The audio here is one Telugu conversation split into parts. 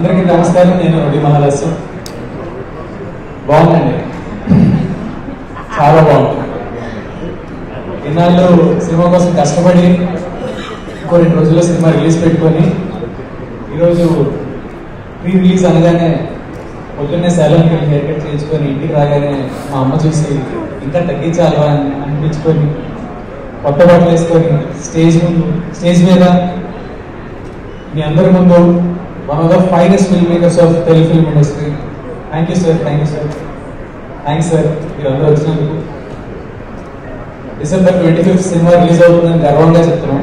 అందరికీ నమస్కారం. నేను డి మహారాష్ట్ర. బాగుందండి, చాలా బాగుంది. ఇన్నాళ్ళు సినిమా కోసం కష్టపడి ఇంకో 2 రోజుల్లో సినిమా రిలీజ్ పెట్టుకొని ఈరోజు ప్రీ రిలీజ్ అనగానే పొద్దున్నే సెలవుకి వెళ్ళి హెయిర్ కట్ చేయించుకొని ఇంటికి రాగానే మా అమ్మ చూసి ఇంకా తగ్గించాలి అని అనిపించుకొని కొత్త బట్టలు వేసుకొని స్టేజ్ మీద మీ అందరి ముందు one of the finest film makers of Telugu film industry. Thank you sir, thanks sir మీరందరూ వచ్చినందుకు. December 25th సినిమా రిలీజ్ అవుతుందని గర్వంగా చెప్తున్నాం.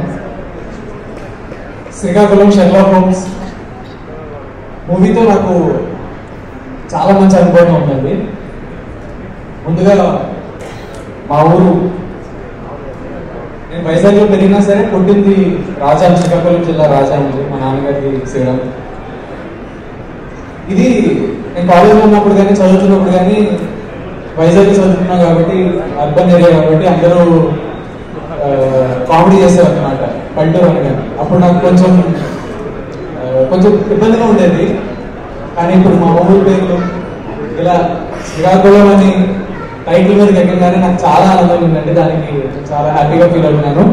శ్రీకాకుళం షెర్లాక్ హోమ్స్ మూవీతో నాకు చాలా మంచి అనుభవం ఉందండి. ముందుగా మా ఊరు, నేను వైజాగ్లో పెరిగినా సరే పుట్టింది రాజాం, శ్రీకాకుళం జిల్లా రాజాం. మా నాన్నగారికి శ్రీరామ్. ఇది నేను కాలేజ్లో ఉన్నప్పుడు కానీ చదువుతున్నప్పుడు కానీ వైజాగ్ చదువుతున్నాం కాబట్టి అర్బన్ ఏరియా కాబట్టి అందరూ కామెడీ చేసేవారు అనమాట పల్లెటూరు అనగా. అప్పుడు నాకు కొంచెం ఇబ్బందిగా ఉండేది. కానీ ఇప్పుడు మా ఊరి పేర్లు ఇలా శ్రీకాకుళం అని టైటిల్ మీద ఎక్కగానే నాకు చాలా ఆనందంగా ఉందండి. దానికి చాలా హ్యాపీగా ఫీల్ అవుతున్నాను.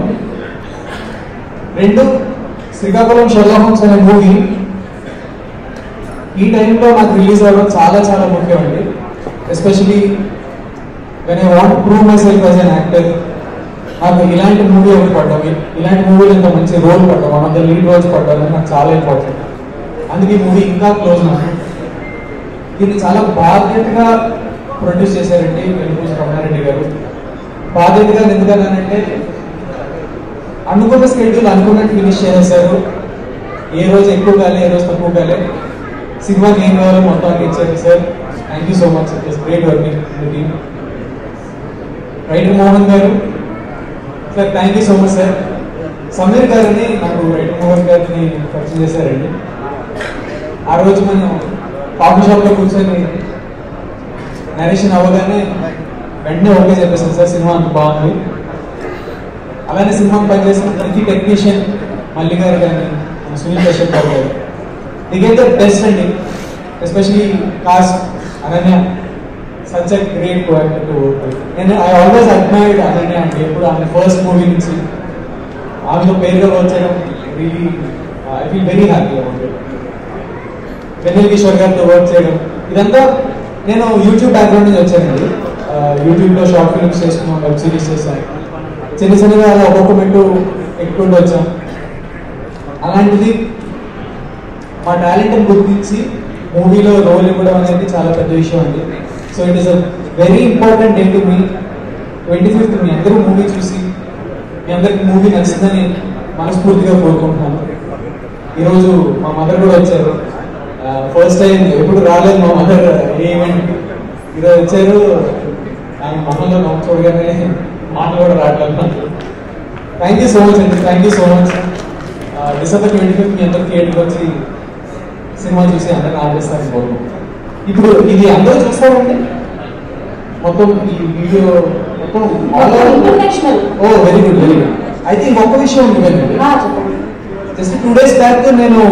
2, శ్రీకాకుళం షెర్లాక్ హోమ్స్ అనే మూవీ ఈ టైంలో నాకు రిలీజ్ అవ్వడం చాలా చాలా ముఖ్యం అండి. Especially when I want prove my self as an actor. నాకు ఇలాంటి మూవీ ఒకటి పడ్డాం, ఇలాంటి మూవీలో ఇంత మంచి రోల్ పడ్డాం, one of the lead roles పడ్డామని నాకు చాలా ఇంపార్టెంట్. అందుకే ఈ మూవీ ఇంకా క్లోజ్ నాకు. దీన్ని చాలా బాధ్యతగా ప్రొడ్యూస్ చేశారండి వెలుపూసి రమణారెడ్డి గారు. బాధ్యతగా ఎందుకన్నానంటే అనుకున్న స్కెడ్యూల్ అనుకున్నట్టు ఫినిష్ చేసేసారు. ఏ రోజు ఎక్కువ కాలే, ఏ రోజు తక్కువ కాలే. సినిమాకి ఏం కావాలో మొత్తం అన్ని ఇచ్చారు sir. Thank you so much. It was great working with team. Writer Mohan గారు sir, thank you so much sir. Sameer గారిని నాకు రైటర్ మోహన్ గారిని పరిచయం చేశారండి. ఆ రోజు మనం కాఫీ షాప్లో కూర్చొని నరేషన్ అవ్వగానే వెంటనే ఓకే చెప్పేసాను సార్, సినిమా అంత బాగుంది. అలానే సినిమాకి పనిచేసిన ప్రతి టెక్నీషియన్ మల్లి గారు కానీ సునీల్ కశ్యప్ గారు గారు దిగేట్ ద బెస్ట్ అండి. Especially cast Ananya, such a great coactor to work with. నేను ఐ ఆల్వేస్ అడ్మైర్డ్ అనన్య అండి. ఎప్పుడు ఆమె ఫస్ట్ మూవీ నుంచి ఆమెలో పేరుగా వర్క్ చేయడం really I feel very happy about it. Vennela Kishore గారితో వర్క్ చేయడం ఇదంతా నేను యూట్యూబ్ బ్యాక్గ్రౌండ్ నుంచి వచ్చానండి. యూట్యూబ్లో షార్ట్ ఫిల్మ్స్ చేస్తున్నాం, వెబ్ సిరీస్ చేస్తాను. చిన్నగా అలా ఒక్కొక్క మెట్టు ఎక్కుంటూ వచ్చాం. అలాంటిది మా టాలెంట్ని గుర్తించి మూవీలో రోల్ ఇవ్వడం అనేది చాలా పెద్ద విషయం అండి. So it is a very important day to me. 25th మీ అందరూ మూవీ చూసి మీ అందరికి మూవీ నచ్చిందని మనస్ఫూర్తిగా కోరుకుంటున్నాను. ఈరోజు మా మదర్ కూడా వచ్చారు. ఫస్ట్ టైం, ఎప్పుడు రాలేదు మా మదర్ ఏ ఈవెంట్. ఈరోజు వచ్చారు. ఆయన మొహంలో నవ్వు చూడగానే మాటలు కూడా రావట్లేదు. థ్యాంక్ యూ సో మచ్ అండి, thank you so much. December 25th మీ అందరు థియేటర్కి వచ్చి సినిమా చూసి అందరిని ఆదరిస్తారని కోరుకుంటున్నాను. ఇప్పుడు ఇది అందరూ చూస్తారండి మొత్తం ఈ వీడియో మొత్తం? ఓ వెరీ గుడ్, వెరీ గుడ్. అయితే ఇంకొక విషయం ఉంది. జస్ట్ 2 days బ్యాక్ నేను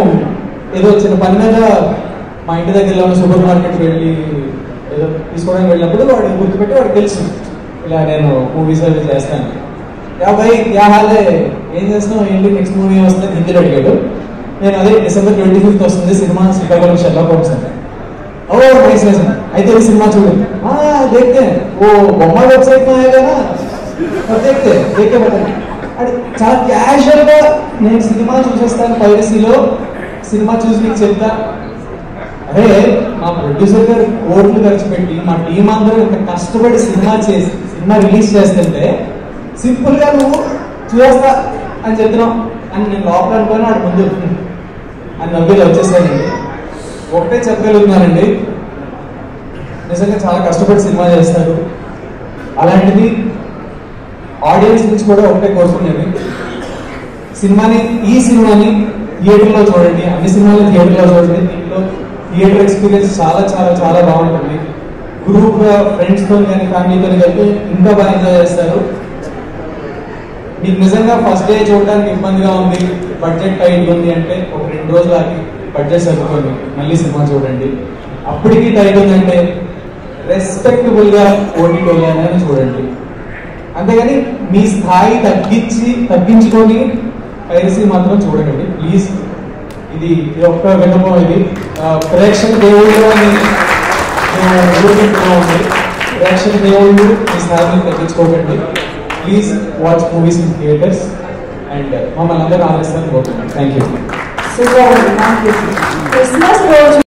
ఏదో చిన్న పని మీద మా ఇంటి దగ్గరలో ఉన్న సూపర్ మార్కెట్కి వెళ్ళి ఏదో తీసుకోవడానికి వెళ్ళినప్పుడు వాడు గుర్తుపెట్టి వాడికి తెలుసు ఇలా నేను మూవీస్ అవి చేస్తాను. భయ్ యా హాలే, ఏం చేస్తున్నావు, ఏంటి నెక్స్ట్ మూవీ వస్తుంది హిందీలో అడిగాడు. నేను అదే December 25th వస్తుంది సినిమా శ్రీకాకుళం షెర్లాక్ హోమ్స్ అంటే. ఓ నైస్ నైస్, అయితే ఈ సినిమా చూడండి. దేఖతే ఓ బొమ్మ వెబ్సైట్ ఆయేగా దేఖతే బతాయి. అది చాలా క్యాజువల్గా నేను సినిమా చూసేస్తాను, పైరసీలో సినిమా చూసి నీకు చెప్తా. అరే మా ప్రొడ్యూసర్ గారు కోట్లు ఖర్చు పెట్టి మా టీం అందరూ ఇంత కష్టపడి సినిమా రిలీజ్ చేస్తుంటే సింపుల్ గా నువ్వు చూస్తా అని చెప్తున్నావు అని నేను లోపల అనుకోని వాడు ముందు అని నవ్వులు వచ్చేసానండి. ఒకటే చెప్పగలుగుతున్నానండి, నిజంగా చాలా కష్టపడి సినిమా చేస్తారు. అలాంటిది ఆడియన్స్ నుంచి కూడా ఒకటే కోరుకునేది, ఈ సినిమాని థియేటర్లో చూడండి. అన్ని సినిమాలు థియేటర్లో చూడండి. దీంట్లో థియేటర్ ఎక్స్పీరియన్స్ చాలా చాలా చాలా బాగుంటుంది. గ్రూప్గా ఫ్రెండ్స్తో కానీ ఫ్యామిలీతో కలిపి ఇంకా బాగా ఎంజాయ్ చేస్తారు. మీకు నిజంగా ఫస్ట్ డే చూడడానికి ఇబ్బందిగా ఉంది, బడ్జెట్ టైట్ ఉంది అంటే ఒక 2 రోజులు ఆగి బడ్జెట్ సర్దుకొని మళ్ళీ సినిమా చూడండి. అప్పటికి టైం ఉందంటే రెస్పెక్టబుల్గా ఓటీటీలోనే చూడండి. అంతేగాని మీ స్థాయి తగ్గించుకొని పైరసీ మాత్రం చూడండి ప్లీజ్. ఇది ఒక్క వినమో, ఇది ప్రేక్షక దేవుళ్ళు అని ఉంది. ప్రేక్షక దేవుళ్ళు మీ స్థాయిని తగ్గించుకోకండి. Please watch movies in theatres and మమ్మల్ని అందరూ ఆదరిస్తారని కోరుతున్నాను. Thank you. క్రిస్మస్ రోజు